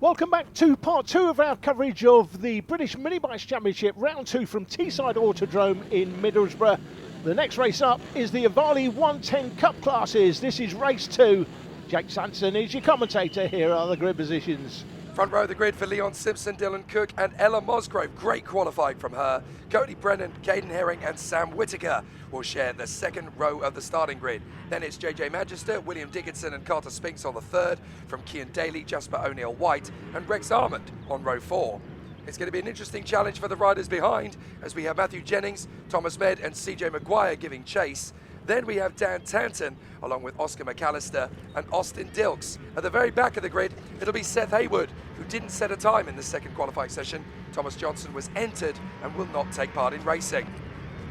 Welcome back to part two of our coverage of the British Mini Bikes Championship, round two from Teesside Autodrome in Middlesbrough. The next race up is the Ohvale 110 Cup classes. This is race two. Jake Sanson is your commentator. Here are the grid positions. Front row of the grid for Leon Simpson, Dylan Cook and Ella Mosgrove. Great qualifying from her. Cody Brennan, Caden Herring and Sam Whittaker will share the second row of the starting grid. Then it's JJ Magister, William Dickinson and Carter Spinks on the third, from Cian Daly, Jasper O'Neill-White and Rex Armand on row four. It's going to be an interesting challenge for the riders behind, as we have Matthew Jennings, Thomas Med and CJ Maguire giving chase. Then we have Dan Tanton, along with Oscar McAllister and Austin Dilks. At the very back of the grid, it'll be Seth Haywood, who didn't set a time in the second qualifying session. Thomas Johnson was entered and will not take part in racing.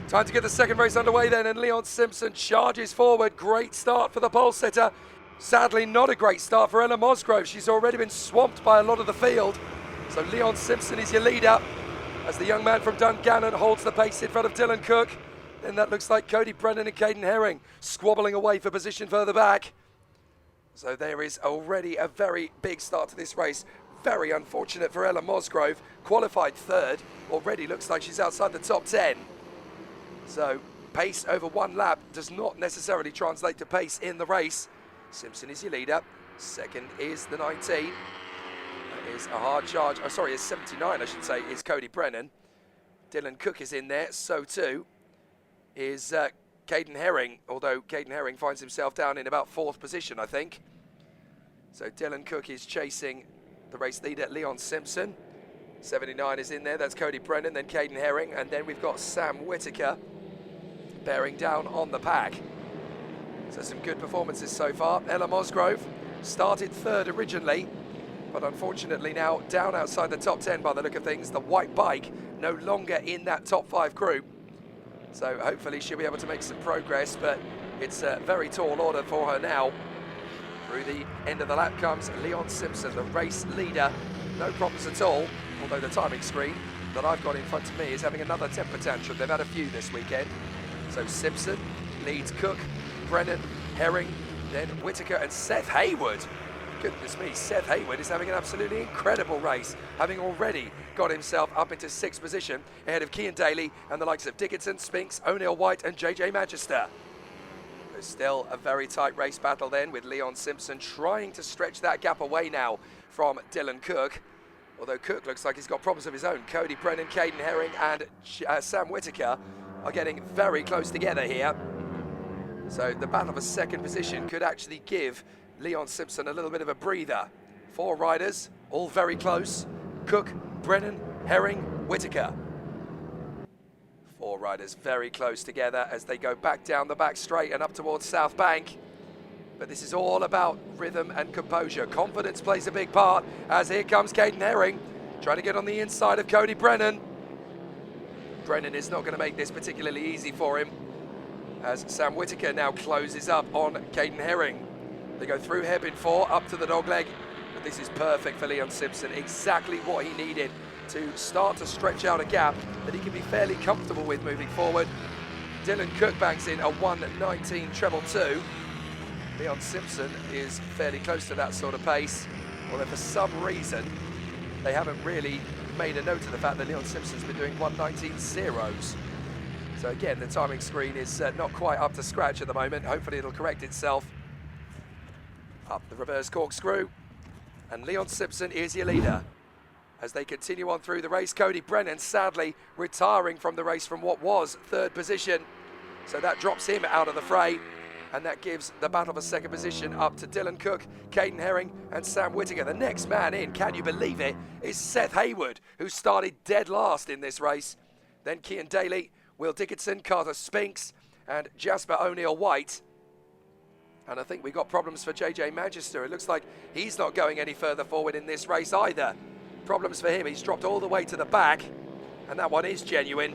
Time to get the second race underway then, and Leon Simpson charges forward. Great start for the pole sitter. Sadly, not a great start for Ella Mosgrove. She's already been swamped by a lot of the field. So Leon Simpson is your leader, as the young man from Dungannon holds the pace in front of Dylan Cook. Then that looks like Cody Brennan and Caden Herring squabbling away for position further back. So there is already a very big start to this race. Very unfortunate for Ella Mosgrove, qualified third. Already looks like she's outside the top 10. So pace over one lap does not necessarily translate to pace in the race. Simpson is your leader. Second is the 19. That is a hard charge. Oh, sorry, it's 79, I should say, is Cody Brennan. Dylan Cook is in there, so too is Caden Herring, although Caden Herring finds himself down in about fourth position, I think. So Dylan Cook is chasing the race leader, Leon Simpson. 79 is in there, that's Cody Brennan, then Caden Herring, and then we've got Sam Whittaker bearing down on the pack. So some good performances so far. Ella Mosgrove started third originally, but unfortunately now down outside the top 10 by the look of things. The white bike no longer in that top 5 group. So hopefully she'll be able to make some progress, but it's a very tall order for her now. Through the end of the lap comes Leon Simpson, the race leader. No problems at all, although the timing screen that I've got in front of me is having another temper tantrum. They've had a few this weekend. So Simpson leads Cook, Brennan, Herring, then Whittaker and Seth Haywood. Goodness me, Seth Haywood is having an absolutely incredible race, having already got himself up into 6th position ahead of Cian Daly and the likes of Dickinson, Spinks, O'Neill-White and JJ Magister. There's still a very tight race battle then, with Leon Simpson trying to stretch that gap away now from Dylan Cook. Although Cook looks like he's got problems of his own. Cody Brennan, Caden Herring and Sam Whittaker are getting very close together here. So the battle for second position could actually give Leon Simpson a little bit of a breather. 4 riders, all very close. Cook, Brennan, Herring, Whittaker. 4 riders very close together as they go back down the back straight and up towards South Bank. But this is all about rhythm and composure. Confidence plays a big part, as here comes Caden Herring, trying to get on the inside of Cody Brennan. Brennan is not going to make this particularly easy for him, as Sam Whittaker now closes up on Caden Herring. They go through hairpin 4 up to the dogleg, but this is perfect for Leon Simpson. Exactly what he needed to start to stretch out a gap that he can be fairly comfortable with moving forward. Dylan Cook banks in a 1:19 treble 2. Leon Simpson is fairly close to that sort of pace, although for some reason they haven't really made a note of the fact that Leon Simpson's been doing 1:19 zeros. So again, the timing screen is not quite up to scratch at the moment. Hopefully it'll correct itself. Up the reverse corkscrew, and Leon Simpson is your leader. As they continue on through the race, Cody Brennan sadly retiring from the race from what was third position. So that drops him out of the fray, and that gives the battle for second position up to Dylan Cook, Caden Herring and Sam Whittaker. The next man in, can you believe it, is Seth Haywood, who started dead last in this race. Then Cian Daly, Will Dickinson, Carter Spinks and Jasper O'Neill-White. And I think we got problems for JJ Magister. It looks like he's not going any further forward in this race either. Problems for him, he's dropped all the way to the back, and that one is genuine.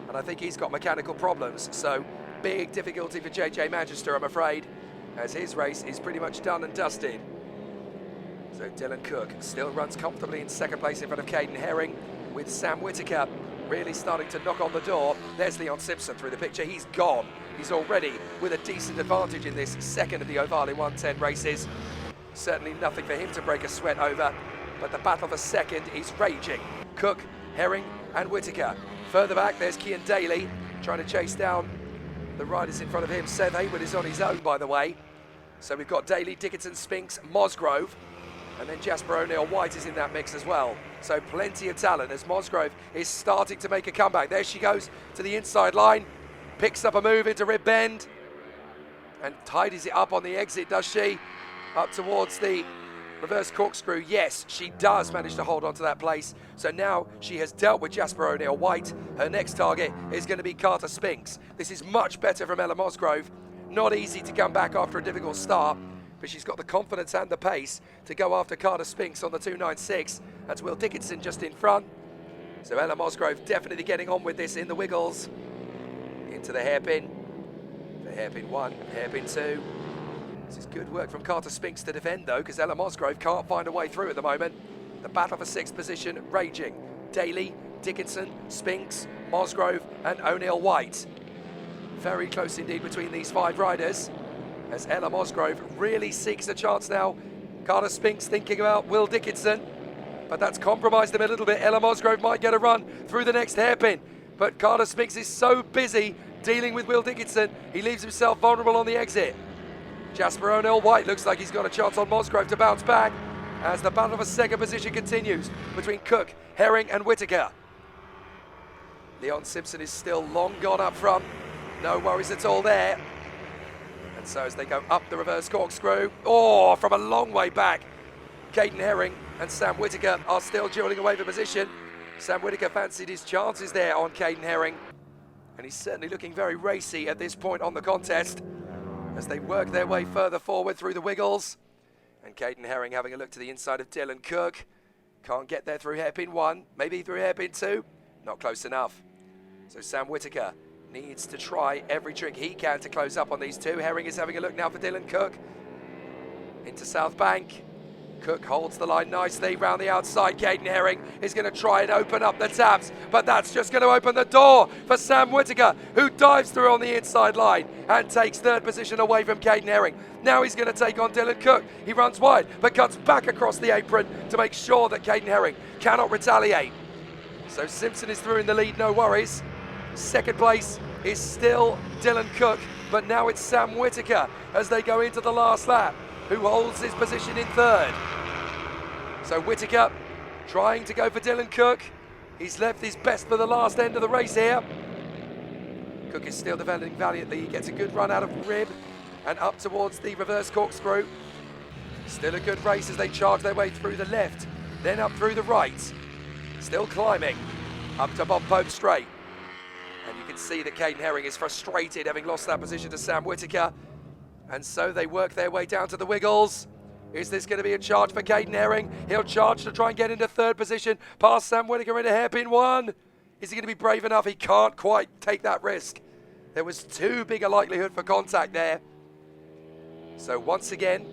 And I think he's got mechanical problems, so big difficulty for JJ Magister, I'm afraid, as his race is pretty much done and dusted. So Dylan Cook still runs comfortably in second place in front of Caden Herring, with Sam Whittaker really starting to knock on the door. There's Leon Simpson through the picture. He's gone. He's already with a decent advantage in this second of the Ohvale 110 races. Certainly nothing for him to break a sweat over. but the battle for second is raging. Cook, Herring and Whittaker. Further back, there's Cian Daly trying to chase down the riders in front of him. Seth Hayward is on his own, by the way. So we've got Daly, Dickinson, Spinks, Mosgrove, and then Jasper O'Neill-White is in that mix as well. So plenty of talent as Mosgrove is starting to make a comeback. There she goes to the inside line, picks up a move into Rib Bend, and tidies it up on the exit, does she? Up towards the reverse corkscrew. Yes, she does manage to hold on to that place. So now she has dealt with Jasper O'Neill-White. Her next target is going to be Carter Spinks. This is much better from Ella Mosgrove. Not easy to come back after a difficult start, but she's got the confidence and the pace to go after Carter Spinks on the 296. That's Will Dickinson just in front. So Ella Mosgrove definitely getting on with this in the wiggles. Into the hairpin. The hairpin 1, hairpin 2. This is good work from Carter Spinks to defend though, because Ella Mosgrove can't find a way through at the moment. The battle for 6th position raging. Daly, Dickinson, Spinks, Mosgrove and O'Neill-White. Very close indeed between these 5 riders, as Ella Mosgrove really seeks a chance now. Carter Spinks thinking about Will Dickinson, but that's compromised him a little bit. Ella Mosgrove might get a run through the next hairpin, but Carter Spinks is so busy dealing with Will Dickinson, he leaves himself vulnerable on the exit. Jasper O'Neill-White looks like he's got a chance on Mosgrove to bounce back as the battle for 2nd position continues between Cook, Herring and Whittaker. Leon Simpson is still long gone up front. No worries at all there. And so as they go up the reverse corkscrew, from a long way back, Caden Herring and Sam Whittaker are still dueling away for position. Sam Whittaker fancied his chances there on Caden Herring, and he's certainly looking very racy at this point on the contest as they work their way further forward through the wiggles. And Caden Herring having a look to the inside of Dylan Cook. Can't get there through hairpin 1, maybe through hairpin 2. Not close enough. So Sam Whittaker needs to try every trick he can to close up on these 2. Herring is having a look now for Dylan Cook. Into South Bank. Cook holds the line nicely round the outside. Caden Herring is going to try and open up the taps, but that's just going to open the door for Sam Whittaker, who dives through on the inside line and takes 3rd position away from Caden Herring. Now he's going to take on Dylan Cook. He runs wide, but cuts back across the apron to make sure that Caden Herring cannot retaliate. So Simpson is through in the lead, no worries. 2nd place is still Dylan Cook, but now it's Sam Whittaker as they go into the last lap, who holds his position in 3rd. So Whittaker trying to go for Dylan Cook. He's left his best for the last end of the race here. Cook is still defending valiantly. He gets a good run out of Rib and up towards the reverse corkscrew. Still a good race as they charge their way through the left, then up through the right. Still climbing up to Bob Pope Straight. And you can see that Caden Herring is frustrated having lost that position to Sam Whittaker. And so they work their way down to the wiggles. Is this going to be a charge for Caden Herring? He'll charge to try and get into 3rd position, past Sam Whittaker into hairpin 1. Is he going to be brave enough? He can't quite take that risk. There was too big a likelihood for contact there. So once again,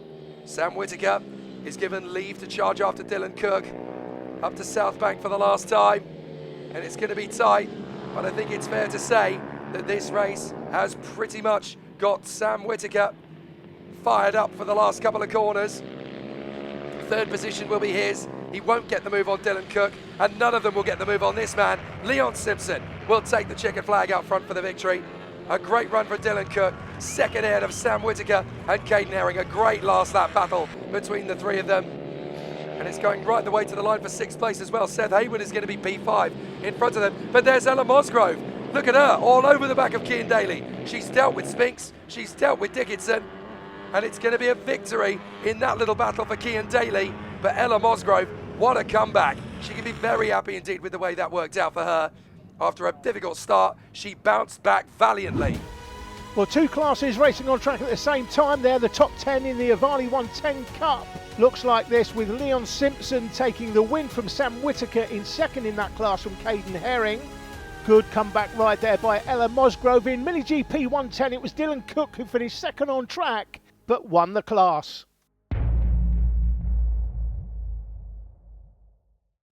Sam Whittaker is given leave to charge after Dylan Cook up to South Bank for the last time. And it's going to be tight, but I think it's fair to say that this race has pretty much got Sam Whittaker fired up for the last couple of corners. 3rd position will be his. He won't get the move on Dylan Cook, and none of them will get the move on this man. Leon Simpson will take the checkered flag out front for the victory. A great run for Dylan Cook, 2nd ahead of Sam Whittaker and Caden Herring. A great last lap battle between the 3 of them. And it's going right the way to the line for 6th place as well. Seth Hayward is going to be P5 in front of them. But there's Ella Mosgrove. Look at her, all over the back of Cian Daly. She's dealt with Spinks, she's dealt with Dickinson, and it's going to be a victory in that little battle for Cian Daly. But Ella Mosgrove, what a comeback. She can be very happy indeed with the way that worked out for her. After a difficult start, she bounced back valiantly. Well, 2 classes racing on track at the same time there. The top 10 in the Ohvale 110 Cup looks like this, with Leon Simpson taking the win from Sam Whittaker in 2nd in that class from Caden Herring. Good comeback ride there by Ella Mosgrove. In Mini GP 110, it was Dylan Cook who finished 2nd on track, but won the class.